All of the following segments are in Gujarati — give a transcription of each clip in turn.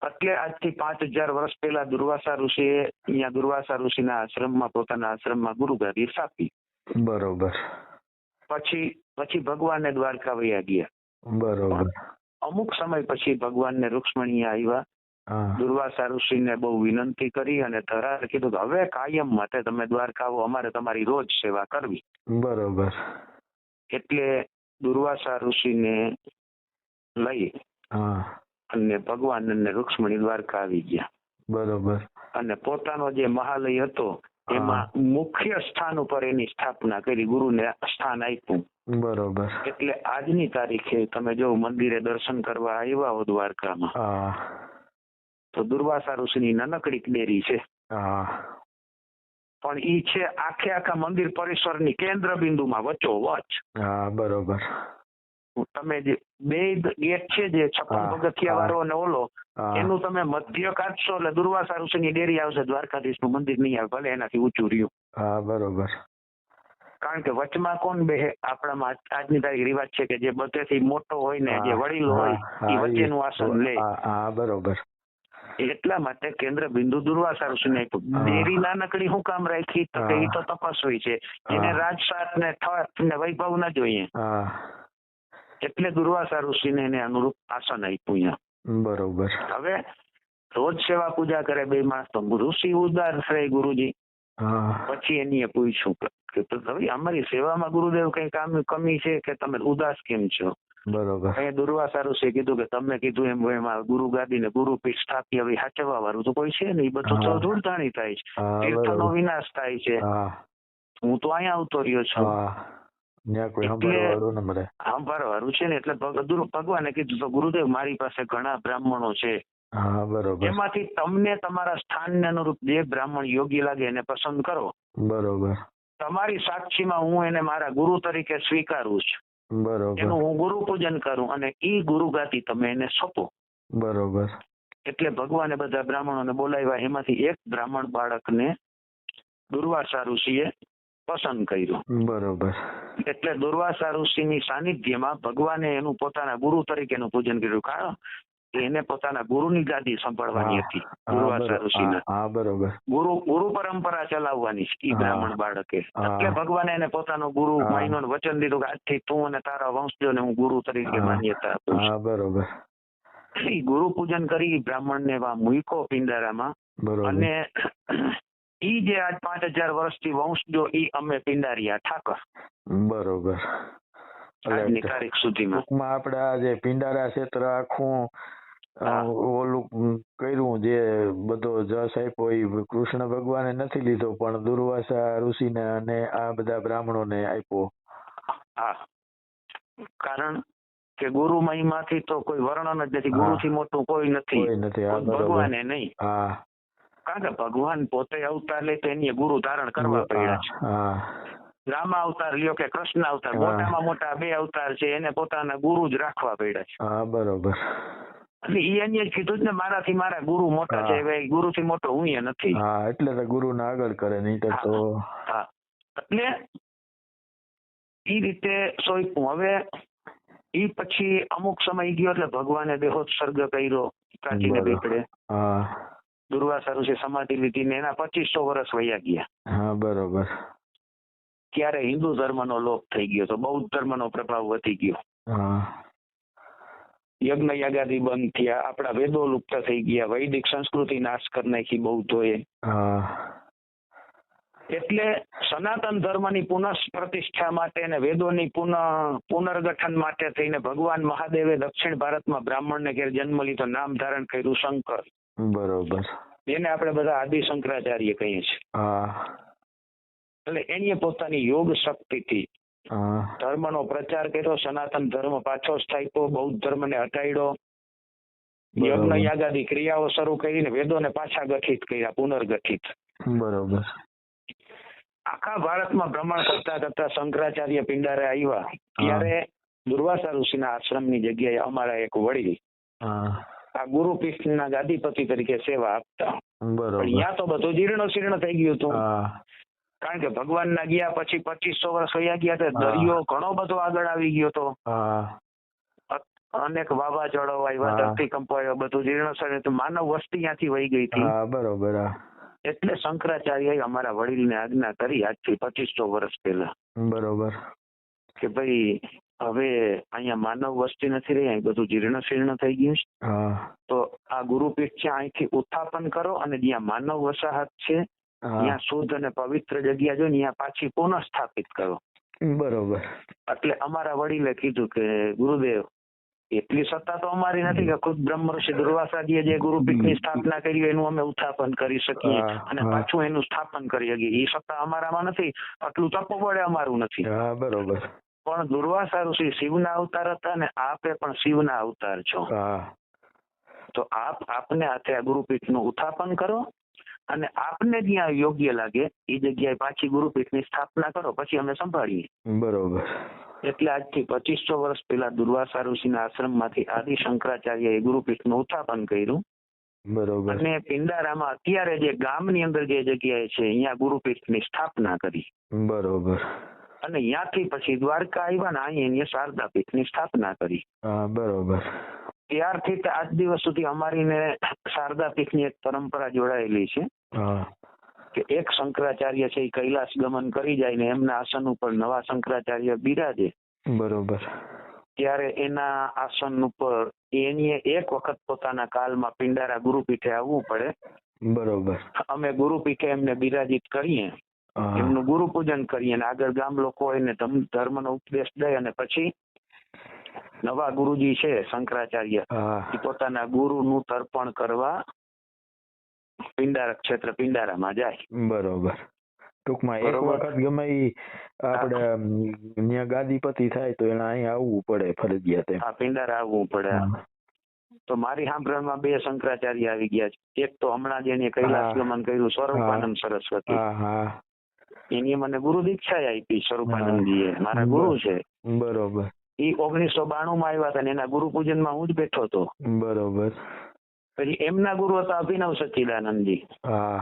એટલે આજથી 5000 વર્ષ પહેલા દુર્વાસા ઋષિએ અહીંયા દુર્વાસા ઋષિના આશ્રમમાં પોતાના આશ્રમમાં ગુરુગાદી સ્થાપી. બરોબર. પછી ભગવાનને દ્વારકા વયા ગયા. બરોબર. અમુક સમય પછી ભગવાનને રૂક્ષ્મણી આવ્યા. દુર્વાસા ઋષિને બહુ વિનંતી કરી અને ધરાએ કીધું કે હવે કાયમ માટે તમે દ્વારકા આવો, અમારે તમારી રોજ સેવા કરવી. બરોબર. એટલે દુર્વાસા ઋષિને લઈ અને ભગવાન અને રૂક્ષ્મણી દ્વારકા આવી ગયા. બરોબર. અને પોતાનો જે મહાલય હતો એમાં મુખ્ય સ્થાન ઉપર એની સ્થાપના કરી, ગુરુને સ્થાન આપ્યું. બરોબર. એટલે આજની તારીખે તમે જો મંદિરે દર્શન કરવા આવ્યા હો દ્વારકામાં, તો દુર્વાસા ઋષિની નાનકડી ડેરી છે, પણ ઈ છે આખા મંદિર પરિસરની કેન્દ્ર બિંદુમાં વચ્ચોવચ. બરોબર. તમે જે બે ગેટ છે જે 56 પગથિયા વાળો અને ઓલો, એનું તમે મધ્ય કાઢશો એટલે દુર્વાસા ઋષિની ડેરી આવશે, દ્વારકાધીશનું મંદિર નહીં આવે, ભલે એનાથી ઊંચું રહ્યું. બરોબર. કારણ કે વચમાં કોણ બેહે? આપણામાં આજની તારીખ રિવાજ છે કે જે બધેથી મોટો હોય ને, જે વડીલ હોય એ વચ્ચેનું આસન લે. બરોબર. એટલા માટે કેન્દ્ર બિંદુ દુર્વાસા ઋષિને આપ્યું. ડેરી નાનકડી શું કામ રાખી? તો એ તો તપસ્વી છે, એને રાજસાત ને ઠઠ ને વૈભવ ના જોઈએ, એટલે દુર્વાસા ઋષિને એને અનુરૂપ આસન આપ્યું. બરોબર. હવે રોજ સેવા પૂજા કરે 2 માસ, તો ઋષિ ઉદાર છે ગુરુજી. પછી એની પૂછ્યું કે હવે અમારી સેવામાં ગુરુદેવ કઈ કમી છે કે તમે ઉદાસ કેમ છો? બરોબર. દુર્વાસા ઋષિએ કીધું કે તમે કીધું એમાં ગુરુ ગાદી ને ગુરુપીઠ સ્થાપી, હવે સાચવવા વાળું તો કોઈ છે નહીં, બધું તો ધૂળધાણી થાય છે, તીર્થનો વિનાશ થાય છે, હું તો અહીંયા આવતો રહ્યો છું, સાંભળવાનું છે ને. એટલે ભગવાને કીધું તો ગુરુદેવ મારી પાસે ઘણા બ્રાહ્મણો છે, એમાંથી તમને તમારા સ્થાનને અનુરૂપ જે બ્રાહ્મણ યોગ્ય લાગે એને પસંદ કરો. બરોબર. તમારી સાક્ષીમાં હું એને મારા ગુરુ તરીકે સ્વીકારું છું. બરોબર. એનું હું ગુરુ પૂજન કરું અને ઈ ગુરુ ગાદી તમે એને સોંપો. બરોબર. એટલે ભગવાને બધા બ્રાહ્મણોને બોલાવ્યા, એમાંથી એક બ્રાહ્મણ બાળકને દુર્વાસા ઋષિએ પસંદ કર્યું. બરોબર. એટલે દુર્વાસા ઋષિની સાનિધ્યમાં ભગવાને એનું પોતાના ગુરુ તરીકેનું પૂજન કર્યું, કારણ એને પોતાના ગુરુની ગાદી સંભાળવાની હતી દુર્વાસા ઋષિને. બરોબર. ગુરુ પરંપરા ચલાવવાની છે બ્રાહ્મણ બાળકે. એટલે ભગવાને એને પોતાનો ગુરુ માન્યો, વચન દીધું કે આજથી તું અને તારા વંશજોને હું ગુરુ તરીકે માન્યતા આપું છું. બરોબર. ગુરુ પૂજન કરી બ્રાહ્મણને મૂક્યો પિંડારામાં. અને ઈ જે આજ 5000 વર્ષથી વંશજો ઈ અમે પિંડારિયા ઠાકર. બરોબર. આજની તારીખ સુધીમાં ટૂંકમાં આપણે આ જે પિંડારા ક્ષેત્ર આખું ઓલું કર્યું, જે બધો જસ આપ્યો એ કૃષ્ણ ભગવાને નથી લીધો, પણ દુર્વાસા ઋષિને અને આ બધા બ્રાહ્મણોને આપ્યો. કારણ કે ગુરુ મહિમાથી તો કોઈ વર્ણન જ નથી, ગુરુથી મોટું કોઈ નથી, ભગવાને નહીં. કારણ કે ભગવાન પોતે અવતાર લે તો એની ગુરુ ધારણ કરવા પડ્યા છે. રામા અવતાર લ્યો કે કૃષ્ણ અવતાર, મોટામાં મોટા 2 અવતાર છે, એને પોતાના ગુરુ જ રાખવા પડ્યા છે. બરોબર. એટલે એને જ કીધું ને મારાથી મારા ગુરુ મોટા છે, ગુરુથી મોટો હું નથી. એટલે ગુરુને આગળ કરે, નહીં તો. એટલે ઈ રીતે સોંપ્યું. હવે ઈ પછી અમુક સમય ગયો એટલે ભગવાને દેહોત્સર્ગ કર્યો પ્રાચીને બેકડે. દુર્વાસા ઋષિ સમાધિ લીધી ને એના 2500 વર્ષ વયા ગયા. બરોબર. ત્યારે હિન્દુ ધર્મનો લોપ થઈ ગયો, તો બૌદ્ધ ધર્મનો પ્રભાવ વધી ગયો. યજ્ઞ યાગાદી બંધ થયા, આપણા વેદો લુપ્ત થઈ ગયા, વૈદિક સંસ્કૃતિ નાશ કરી નાખી બૌદ્ધોએ. એટલે સનાતન ધર્મની પુનઃ પ્રતિષ્ઠા માટે અને વેદોની પુનર્ગઠન માટે થઈને ભગવાન મહાદેવે દક્ષિણ ભારતમાં બ્રાહ્મણને ઘેર જન્મ લીધો, નામ ધારણ કર્યું શંકર. બરોબર. એને આપણે બધા આદિ શંકરાચાર્ય કહીએ છીએ. એટલે એની પોતાની યોગ શક્તિથી ધર્મનો પ્રચાર કર્યો, સનાતન ધર્મ પાછો સ્થાપ્યો, બૌદ્ધ ધર્મને હટાડ્યો, યજ્ઞ યાગાદી ક્રિયાઓ શરૂ કરીને વેદોને પાછા ગઠિત કર્યા, પુનર્ગઠિત. બરોબર. આખા ભારતમાં ભ્રમણ કરતા કરતા શંકરાચાર્ય પિંડારે આવ્યા, ત્યારે દુર્વાસા ઋષિના આશ્રમની જગ્યાએ અમારા એક વડીલ આ ગુરુપીઠના ગાદીપતિ તરીકે સેવા આપતા. ત્યાં તો બધું જીર્ણ શીર્ણ થઈ ગયું હતું, કારણ કે ભગવાનના ગયા પછી 2500 વર્ષ વયા ગયા, દરિયો ઘણો બધો આગળ આવી ગયો હતો. અનેક વાવાઝોડા આવ્યા, હા. ધરતીકંપો આવ્યા, બધું જીર્ણોચ્છાર તો માનવ વસ્તી ત્યાંથી વહી ગઈ હતી. હા બરોબર. હા એટલે શંકરાચાર્યએ અમારા વડીલને આજ્ઞા કરી આજથી 2500 વર્ષ પહેલા બરોબર. કે ભાઈ હવે અહીંયા માનવ વસ્તી નથી રહી, અહીં બધું જીર્ણ શીર્ણ થઈ ગયું છે. હા તો આ ગુરુપીઠ છે અહીંથી ઉત્થાપન કરો અને જ્યાં માનવ વસાહત છે હા ત્યાં શુદ્ધ અને પવિત્ર જગ્યા જો ત્યાં પાછી પુનઃ સ્થાપિત કરો. બરોબર. એટલે અમારા વડીલે કીધું કે ગુરુદેવ એટલી સત્તા તો અમારી નથી કે ખુદ બ્રહ્મર્ષિ દુર્વાસાજીએ જે ગુરુપીઠની સ્થાપના કરી હોય એનું અમે ઉત્થાપન કરી શકીએ હા, અને હા. પાછું એનું સ્થાપન કરી શકીએ. એ સત્તા અમારામાં નથી, આટલું તપોબળ અમારું નથી. હા બરોબર. પણ દુર્વાસા ઋષિ શિવના અવતાર હતા ને આપે પણ શિવના અવતાર છો. હા તો આપને હાથે આ ગુરુપીઠનું ઉત્થાપન કરો અને આપને જ્યાં યોગ્ય લાગે એ જગ્યાએ પાછી ગુરુપીઠની સ્થાપના કરો, પછી અમે સંભાળીએ. બરોબર. એટલે આજથી 2500 વર્ષ પહેલા દુર્વાસા ઋષિના આશ્રમમાંથી આદિ શંકરાચાર્યએ ગુરુપીઠનું ઉત્થાપન કર્યું. બરોબર. અને પિંડારામાં અત્યારે જે ગામની અંદર જે જગ્યાએ છે અહીંયા ગુરુપીઠની સ્થાપના કરી. બરોબર. અને ત્યાંથી પછી દ્વારકા આવ્યા ને અહીંયા શારદા પીઠની સ્થાપના કરી. હા બરોબર. ત્યારથી આજ દિવસ સુધી અમારી ને શારદા પીઠની એક પરંપરા જોડાયેલી છે હા કે એક શંકરાચાર્ય છે એ કૈલાસ ગમન કરી જાય ને એમના આસન ઉપર નવા શંકરાચાર્ય બિરાજે. બરોબર. ત્યારે એના આસન ઉપર એની એક વખત પોતાના કાલમાં પિંડારા ગુરુપીઠે આવવું પડે. બરોબર. અમે ગુરુપીઠે એમને બિરાજિત કરીએ, હા. એમનું ગુરુ પૂજન કરીએ અને આગળ ગામ લોકો એને ધર્મનો ઉપદેશ દે અને પછી નવા ગુરુજી છે શંકરાચાર્ય હા એ પોતાના ગુરુનું તર્પણ કરવા પિંડારા ક્ષેત્ર પિંડારામાં જાય. બરોબર. ટૂંકમાં એક બરોબર. વખત ગમે ઈ આપણે ત્યાં ગાદીપતિ થાય તો એને અહીં આવવું પડે ફરજિયાત એમ. આ પિંડારા આવવું પડે. હા. તો મારી સાંભળવામાં 2 શંકરાચાર્ય આવી ગયા છે. એક તો હમણાં જેને કૈલાસ હા. ગમન કર્યું સ્વરૂપાનંદ સરસ્વતી, હા હા એની મને ગુરુ દીક્ષા આપી સ્વરૂપાનંદજીએ, મારા ગુરુ છે. બરોબર. એ 1992 માં આવ્યા હતા અને એના ગુરુ પૂજનમાં હું જ બેઠો હતો. બરોબર. પછી એમના ગુરુ હતા અભિનવ સચ્ચિદાનંદજી. હા.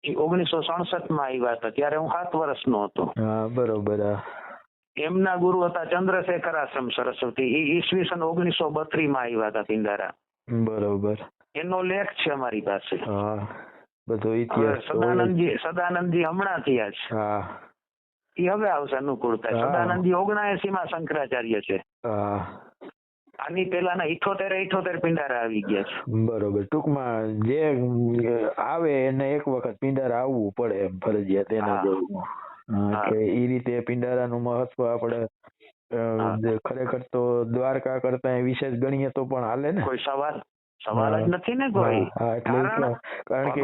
એ 1967 માં આવ્યા હતા, ત્યારે હું 7 વર્ષનો હતો. હા બરોબર. હા. એમના ગુરુ હતા ચંદ્રશેખરાશ્રમ સરસ્વતી, એ ઈસવીસન 1932 માં આવ્યા હતા પિંડારા. બરોબર. એનો લેખ છે અમારી પાસે. હા બધો હવે ઇતિહાસ તો હોય જ. સદાનંદજી હમણાં થયા છે, હા એ હવે આવશે અનુકૂળતા. હા. સદાનંદજી 79 માં શંકરાચાર્ય છે. હા આની પેલાના 78 પિંડારા આવી ગયા છે. બરોબર. ટૂંકમાં જે આવે એને એક વખત પિંડારા આવવું પડે એમ ફરજિયાત એને હા. જેવું. હા. કે ઈ રીતે પિંડારાનું મહત્વ આપણે જે ખરેખર તો દ્વારકા કરતા વિશેષ ગણીએ તો પણ હાલે ને. કોઈ સવાલ જ નથી ને કોઈ. હા એટલે કારણ કે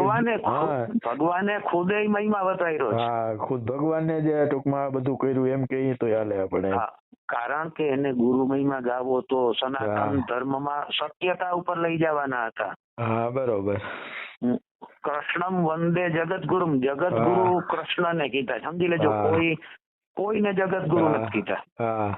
ભગવાને ખુદે મહિમા બતાવ્યો છે. હા ખુદ ભગવાનને જે ટૂંકમાં બધું કર્યું એમ કહીએ તો હાલે આપણે. હા, કારણ કે એને ગુરુ મહિમા ગાવો તો સનાતન ધર્મમાં સત્યતા ઉપર લઈ જવાના હતા. હા બરોબર. કૃષ્ણમ વંદે જગતગુરુમ, જગતગુરુ કૃષ્ણને કીધા, સમજી લેજો. કોઈને જગતગુરુ નથી કીધા. હા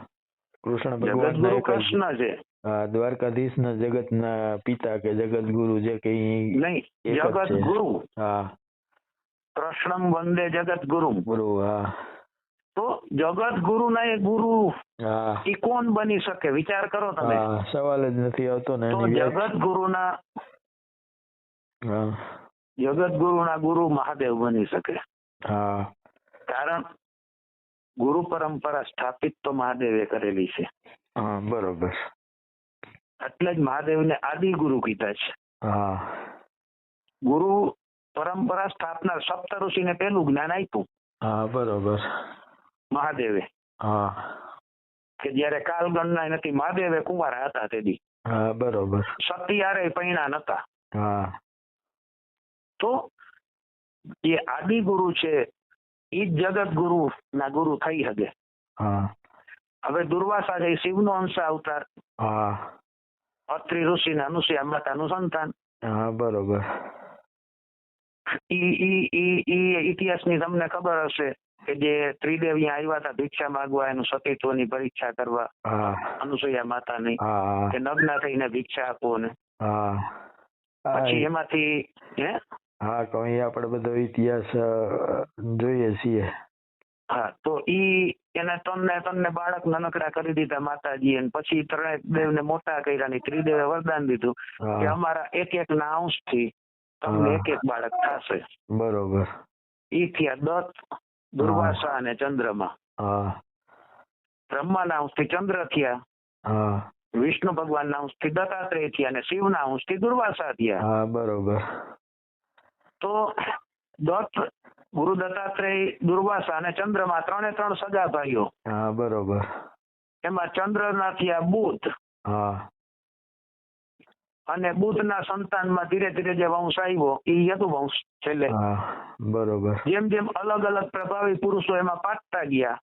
કૃષ્ણ ભગવાન જગતગુરુ કૃષ્ણ છે. હા દ્વારકાધીશ ના જગત ના પિતા કે જગતગુરુ જે કઈ નહીં, જગતગુરુ. હા કૃષ્ણમ વંદે જગતગુરુમ. ગુરુ. હા તો જગતગુરુ ના એ ગુરુ હા એ કોણ બની શકે? વિચાર કરો તમે. સવાલ જ નથી આવતો ને. તો જગતગુરુના ગુરુ મહાદેવ બની શકે. હા કારણ ગુરુ પરંપરા સ્થાપિત તો મહાદેવે કરેલી છે. હા બરોબર. એટલે જ મહાદેવને આદિ ગુરુ કીધા છે. હા ગુરુ પરંપરા સ્થાપના સપ્તઋષિને પેલું જ્ઞાન આપ્યું. હા બરોબર. મહાદેવે. હા કે જયારે કાલગણના નથી, મહાદેવે કુંવારા હતા તેથી. હા બરોબર. સતી હારે પૈણા નતા. હા તો જે આદિ ગુરુ છે એ જગત ગુરુ ના ગુરુ થઈ શકે. હા હવે દુર્વાસા છે શિવનો અંશ અવતાર. હા અત્રિ ઋષિ ને અનુસૂયા માતાનું સંતાન. હા બરોબર. ઇતિહાસની તમને ખબર હશે કે જે ત્રિદેવ અહીંયા આવ્યા હતા ભિક્ષા માંગવા, એનું સતીત્વની પરીક્ષા કરવા અનુસૂયા માતાની, કે નગ્ન થઈને ભિક્ષા આપો ને. પછી એમાંથી હા કઈ આપણે બધો ઇતિહાસ જોઈએ છીએ. હા, તો એને ત્રણને બાળક નાનકડા કરી દીધા માતાજી, અને પછી ત્રણેય દેવને મોટા કર્યા ને ત્રિદેવે વરદાન દીધું કે અમારા એક ના અંશથી તમને એક બાળક થશે. બરોબર. ઈ થયા દત્ત, દુર્વાસા અને ચંદ્રમા. બ્રહ્માના અંશથી ચંદ્ર થયા, વિષ્ણુ ભગવાનના અંશથી દત્તાત્રેય થયા અને શિવના અંશથી દુર્વાસા થયા. બરોબર. તો દત્ત, ગુરુ દત્તાત્રેય, દુર્વાસા અને ચંદ્રમા ત્રણ સગા ભાઈઓ. બરોબર. એમાં ચંદ્રના થયા બુધ. અને બુધના સંતાનમાં ધીરે ધીરે જે વંશ આવ્યો એ યદુવંશ છેલ્લે. બરોબર. જેમ જેમ અલગ અલગ પ્રભાવી પુરુષો એમાં પાકતા ગયા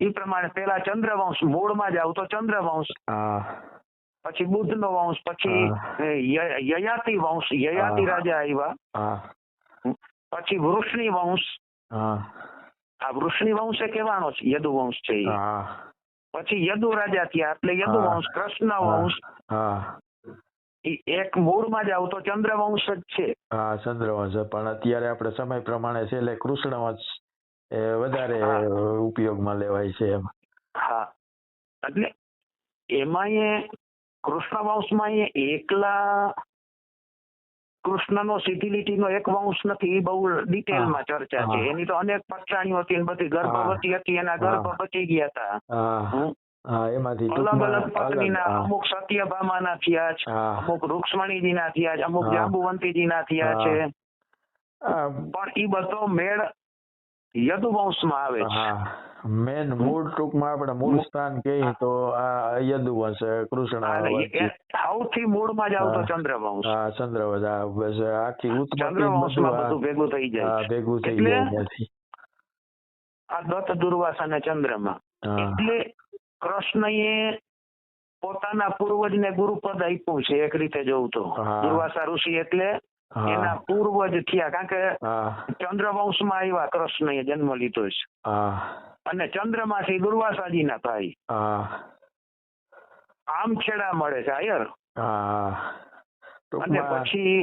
એ પ્રમાણે પેલા ચંદ્રવંશ મૂળમાં જ આવતો ચંદ્રવંશ, પછી બુધનો વંશ, પછી યયાતિ વંશ, યયાતિ રાજા આવ્યા, પછી વૃષ્ણિ વંશ. આ વૃષ્ણિ વંશ એ કહેવાનો છે યદુવંશ છે. પછી યદુ રાજા થયા એટલે યદુવંશ. કૃષ્ણ વંશ એક મૂળમાં જ આવતો ચંદ્રવંશ જ છે. ચંદ્રવંશ. પણ અત્યારે આપણે સમય પ્રમાણે છેલ્લે કૃષ્ણવંશ વધારે ઉપયોગમાં લેવાય છે એમ. એટલે એમાં કૃષ્ણ વંશમાં એકલા કૃષ્ણનો સીધી લીટીનો એક વંશ નથી, એ બહુ ડિટેલમાં ચર્ચા છે. એની તો અનેક પક્ષાણીઓ હતી, બધી ગર્ભવતી હતી, એના ગર્ભ બચી ગયા હતા. એમાંથી અલગ અલગ પત્નીના અમુક સત્યભામાના થયા છે, અમુક રૂક્ષ્મણીજીના થયા છે, અમુક જાંબુવંતીજીના થયા છે. પણ એ બધો મેળ યદુવંશમાં આવે છે. મેન મૂળ ટૂંકમાં આપણે મૂળ સ્થાન કહીએ તો આ યદુવંશ, કૃષ્ણ સૌથી મૂળમાં જ આવતો ચંદ્રવંશ. ચંદ્રવંશ. બસ આખી ચંદ્રવંશમાં બધું ભેગું થઈ જાય. ભેગું થઈ જાય. આ દત્ત, દુર્વાસા અને ચંદ્રમા. એટલે કૃષ્ણએ પોતાના પૂર્વજને ગુરુપદ આપ્યું છે એક રીતે જોવું તો. દુર્વાસા ઋષિ એટલે એના પૂર્વજ થયા, કારણ કે ચંદ્રવંશમાં આવ્યા કૃષ્ણએ જન્મ લીધો છે. અને ચંદ્રમાંથી દુર્વાસાજીના ભાઈ. આમ છેડા મળે છે આયર. અને પછી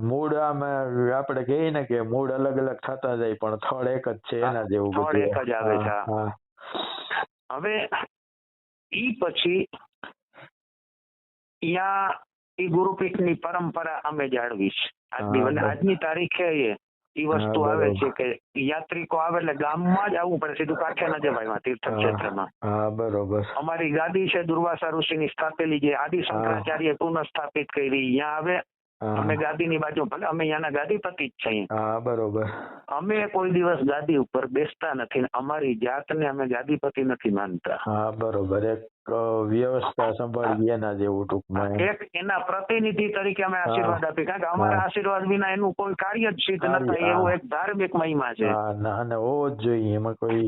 મૂળ આમ આપણે કહીએ ને કે મૂળ અલગ અલગ થતા જાય પણ થળ એક જ છે એના જેવું. થળ એક જ આવે છે. હવે ઈ પછી ઈ ગુરુપીઠની પરંપરા અમે જાળવી છે આજની તારીખે. એ વસ્તુ આવે છે કે યાત્રિકો આવે એટલે ગામમાં જ આવવું પડે, સીધું કાંઠે ન જવાય તીર્થ ક્ષેત્રમાં. બરોબર. અમારી ગાદી છે દુર્વાસા ઋષિની સ્થાપેલી, જે આદિ શંકરાચાર્ય પુનઃ સ્થાપિત કરી, અહીંયા આવે. અમે ગાદીની બાજુ, ભલે અમે અહીંયાના ગાદીપતિ જ છીએ. બરોબર. અમે કોઈ દિવસ ગાદી ઉપર બેસતા નથી, અમારી જાતને અમે ગાદીપતિ નથી માનતા. બરોબર. એક વ્યવસ્થા સંભાળી એના જેવું ટૂંકમાં. એક એના પ્રતિનિધિ તરીકે અમે આશીર્વાદ આપીએ, કારણ કે અમારા આશીર્વાદ વિના એનું કોઈ કાર્ય જ સિદ્ધ ન થાય, એવો એક ધાર્મિક મહિમા છે. અને હોવો જ જોઈએ એમાં કોઈ.